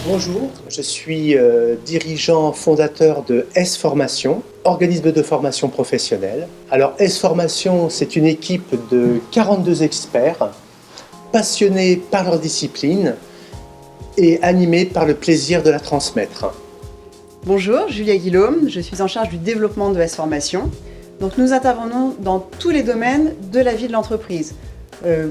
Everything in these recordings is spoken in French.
Bonjour, je suis dirigeant fondateur de S-Formation, organisme de formation professionnelle. Alors S-Formation, c'est une équipe de 42 experts passionnés par leur discipline et animés par le plaisir de la transmettre. Bonjour, Julia Guillaume, je suis en charge du développement de S-Formation. Donc nous intervenons dans tous les domaines de la vie de l'entreprise.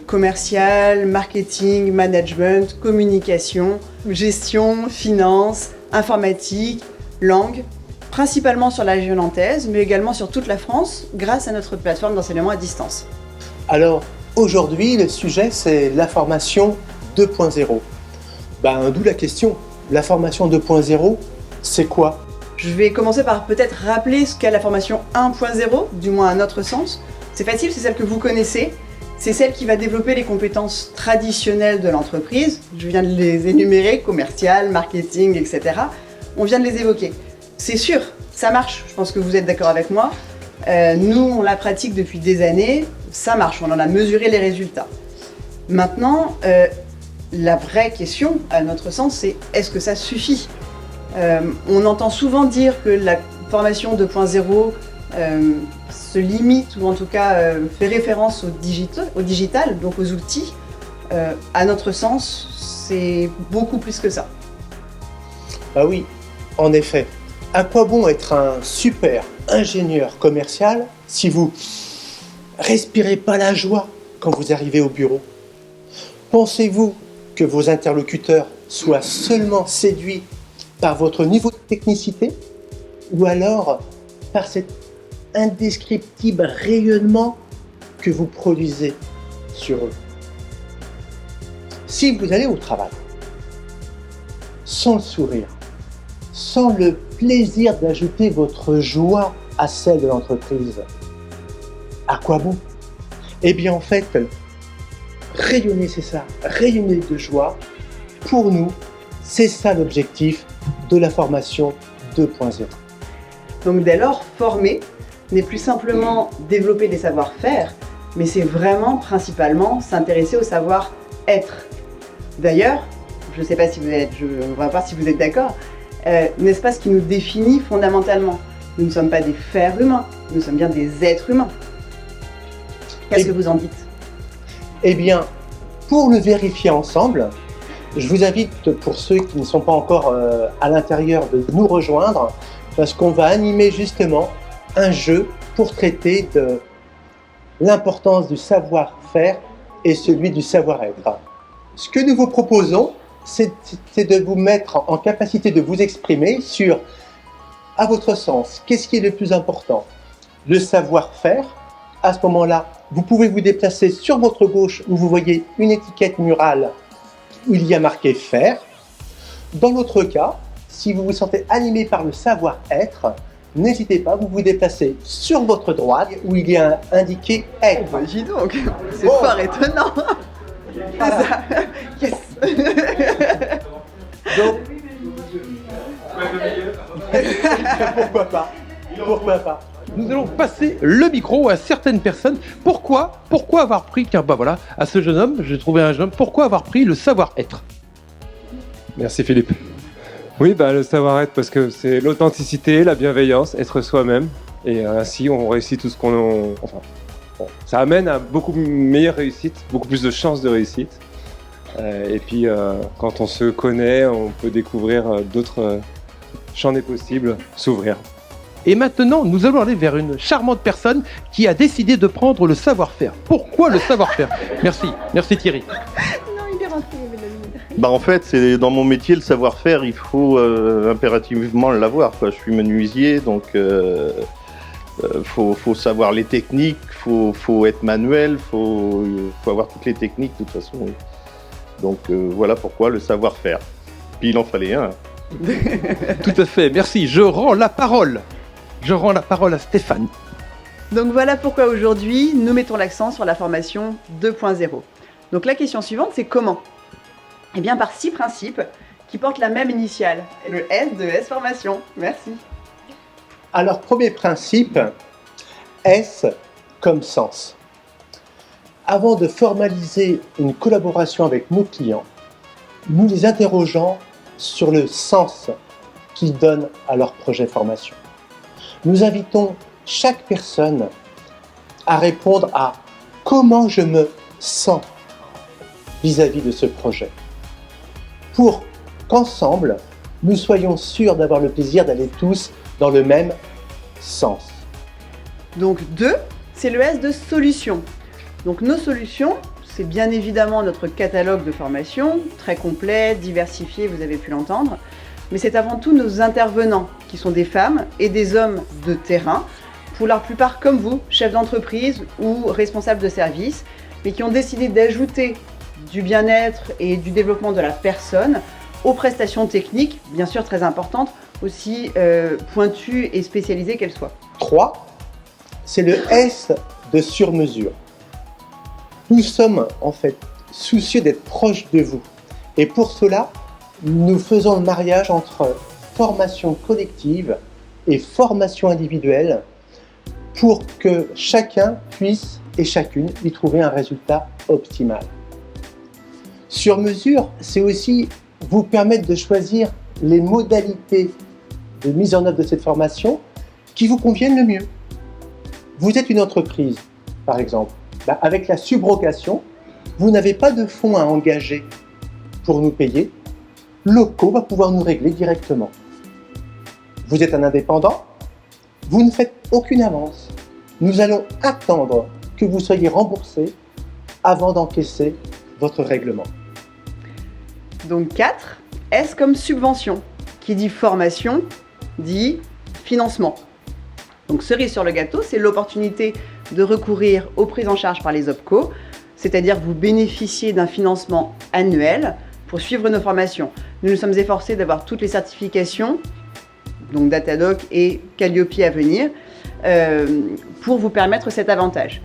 Commercial, marketing, management, communication, gestion, finance, informatique, langue, principalement sur la région nantaise, mais également sur toute la France, grâce à notre plateforme d'enseignement à distance. Alors, aujourd'hui, le sujet, c'est la formation 2.0. D'où la question, la formation 2.0, c'est quoi? Je vais commencer par peut-être rappeler ce qu'est la formation 1.0, du moins à notre sens. C'est facile, c'est celle que vous connaissez. C'est celle qui va développer les compétences traditionnelles de l'entreprise. Je viens de les énumérer, commercial, marketing, etc. On vient de les évoquer. C'est sûr, ça marche. Je pense que vous êtes d'accord avec moi. Nous, on la pratique depuis des années. Ça marche, on en a mesuré les résultats. Maintenant, la vraie question, à notre sens, c'est est-ce que ça suffit? On entend souvent dire que la formation 2.0 se limite, ou en tout cas fait référence au digital, donc aux outils. À notre sens, c'est beaucoup plus que ça. Ah oui, en effet. À quoi bon être un super ingénieur commercial si vous respirez pas la joie quand vous arrivez au bureau? Pensez-vous que vos interlocuteurs soient seulement séduits par votre niveau de technicité ou alors par cet indescriptible rayonnement que vous produisez sur eux? Si vous allez au travail sans le sourire, sans le plaisir d'ajouter votre joie à celle de l'entreprise, à quoi bon? Eh bien en fait, rayonner c'est ça, rayonner de joie. Pour nous, c'est ça l'objectif de la formation 2.0. Donc dès lors, former n'est plus simplement développer des savoir-faire, mais c'est vraiment principalement s'intéresser au savoir-être. D'ailleurs, je ne sais pas si vous êtes, on va voir si vous êtes d'accord, n'est-ce pas ce qui nous définit fondamentalement? Nous ne sommes pas des fers humains, nous sommes bien des êtres humains. Qu'est-ce que vous en dites? Eh bien, pour le vérifier ensemble, je vous invite, pour ceux qui ne sont pas encore à l'intérieur, de nous rejoindre, parce qu'on va animer justement un jeu pour traiter de l'importance du savoir-faire et celui du savoir-être. Ce que nous vous proposons, c'est de vous mettre en capacité de vous exprimer sur, à votre sens, qu'est-ce qui est le plus important? Le savoir-faire. À ce moment-là, vous pouvez vous déplacer sur votre gauche où vous voyez une étiquette murale où il y a marqué « faire ». Dans l'autre cas, si vous vous sentez animé par le savoir-être, n'hésitez pas, vous vous déplacez sur votre droite où il y a indiqué « être ». Oh, dis donc, c'est fort étonnant. Voilà. Yes. Donc, pourquoi pas? Pourquoi pas? Nous allons passer le micro à certaines personnes. Pourquoi avoir pris, à ce jeune homme, j'ai trouvé un jeune homme, pourquoi avoir pris le savoir-être? Merci Philippe. Oui, le savoir-être, parce que c'est l'authenticité, la bienveillance, être soi-même. Et ainsi, on réussit tout ce qu'on... ça amène à beaucoup meilleure réussite, beaucoup plus de chances de réussite. Et puis, quand on se connaît, on peut découvrir d'autres champs des possibles, s'ouvrir. Et maintenant, nous allons aller vers une charmante personne qui a décidé de prendre le savoir-faire. Pourquoi le savoir-faire? Merci Thierry. Non, il est rentré, En fait, c'est dans mon métier, le savoir-faire, il faut impérativement l'avoir. Je suis menuisier, donc faut savoir les techniques, faut être manuel, faut avoir toutes les techniques de toute façon. Oui. Donc voilà pourquoi le savoir-faire. Puis il en fallait un. Tout à fait, merci. Je rends la parole à Stéphane. Donc voilà pourquoi aujourd'hui, nous mettons l'accent sur la formation 2.0. Donc la question suivante, c'est comment? Eh bien par 6 principes qui portent la même initiale, le S de S-Formation. Merci. Alors, premier principe, S comme sens. Avant de formaliser une collaboration avec nos clients, nous les interrogeons sur le sens qu'ils donnent à leur projet formation. Nous invitons chaque personne à répondre à comment je me sens vis-à-vis de ce projet, pour qu'ensemble, nous soyons sûrs d'avoir le plaisir d'aller tous dans le même sens. Donc 2, c'est le S de solution. Donc nos solutions, c'est bien évidemment notre catalogue de formation, très complet, diversifié, vous avez pu l'entendre, mais c'est avant tout nos intervenants, qui sont des femmes et des hommes de terrain, pour la plupart comme vous, chefs d'entreprise ou responsables de service, mais qui ont décidé d'ajouter du bien-être et du développement de la personne aux prestations techniques, bien sûr très importantes, aussi pointues et spécialisées qu'elles soient. 3, c'est le S de sur-mesure. Nous sommes en fait soucieux d'être proches de vous. Et pour cela, nous faisons le mariage entre formation collective et formation individuelle pour que chacun puisse et chacune y trouver un résultat optimal. Sur mesure, c'est aussi vous permettre de choisir les modalités de mise en œuvre de cette formation qui vous conviennent le mieux. Vous êtes une entreprise, par exemple. Avec la subrogation, vous n'avez pas de fonds à engager pour nous payer. Loco va pouvoir nous régler directement. Vous êtes un indépendant, vous ne faites aucune avance. Nous allons attendre que vous soyez remboursé avant d'encaisser votre règlement. Donc 4, S comme subvention. Qui dit formation, dit financement. Donc cerise sur le gâteau, c'est l'opportunité de recourir aux prises en charge par les OPCO, c'est-à-dire vous bénéficiez d'un financement annuel pour suivre nos formations. Nous nous sommes efforcés d'avoir toutes les certifications, donc Datadoc et Calliope à venir, pour vous permettre cet avantage.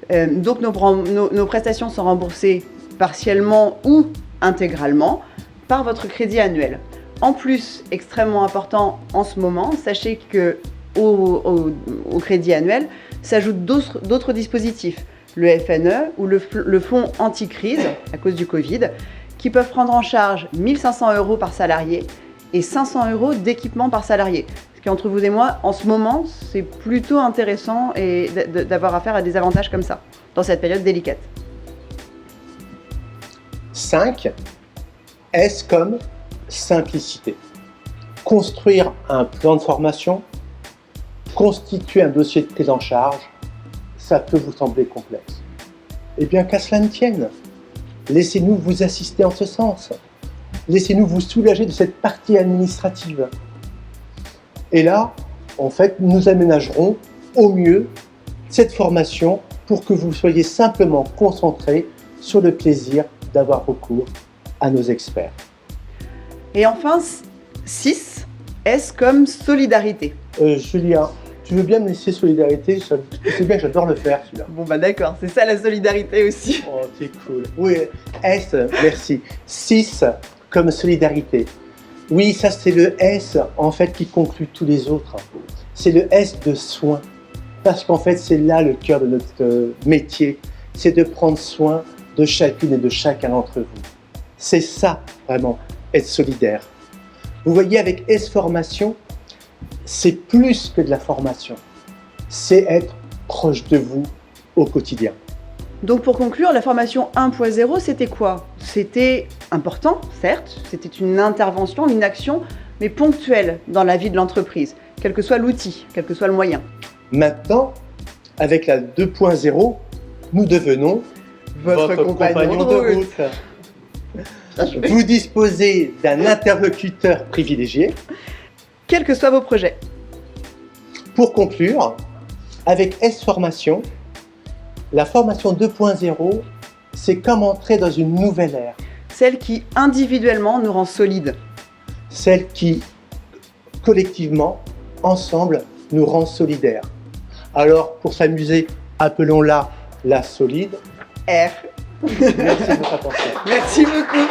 Donc nos prestations sont remboursées partiellement ou intégralement par votre crédit annuel. En plus, extrêmement important en ce moment, sachez que au crédit annuel s'ajoutent d'autres dispositifs, le FNE ou le fonds anti-crise à cause du Covid, qui peuvent prendre en charge 1 500 € par salarié et 500 € d'équipement par salarié. Ce qui, entre vous et moi, en ce moment, c'est plutôt intéressant et d'avoir affaire à des avantages comme ça, dans cette période délicate. 5, S comme simplicité. Construire un plan de formation, constituer un dossier de prise en charge, ça peut vous sembler complexe. Eh bien, qu'à cela ne tienne, laissez-nous vous assister en ce sens. Laissez-nous vous soulager de cette partie administrative. Et là, en fait, nous aménagerons au mieux cette formation pour que vous soyez simplement concentrés sur le plaisir d'avoir recours à nos experts. Et enfin, 6, S comme solidarité. Julien, tu veux bien me laisser solidarité? C'est bien, j'adore le faire celui-là. Bon bah d'accord, c'est ça la solidarité aussi. Oh, c'est cool. Oui, S, merci. 6 comme solidarité. Oui, ça c'est le S en fait qui conclut tous les autres. C'est le S de soin. Parce qu'en fait, c'est là le cœur de notre métier. C'est de prendre soin de chacune et de chacun d'entre vous. C'est ça, vraiment, être solidaire. Vous voyez, avec S Formation, c'est plus que de la formation. C'est être proche de vous au quotidien. Donc pour conclure, la formation 1.0, c'était quoi? C'était important, certes, c'était une intervention, une action, mais ponctuelle dans la vie de l'entreprise, quel que soit l'outil, quel que soit le moyen. Maintenant, avec la 2.0, nous devenons votre compagnon de route. Vous disposez d'un interlocuteur privilégié. Quels que soient vos projets. Pour conclure, avec S Formation, la formation 2.0, c'est comme entrer dans une nouvelle ère. Celle qui, individuellement, nous rend solides. Celle qui, collectivement, ensemble, nous rend solidaires. Alors, pour s'amuser, appelons-la la solide. R. Merci de votre attention. Merci beaucoup.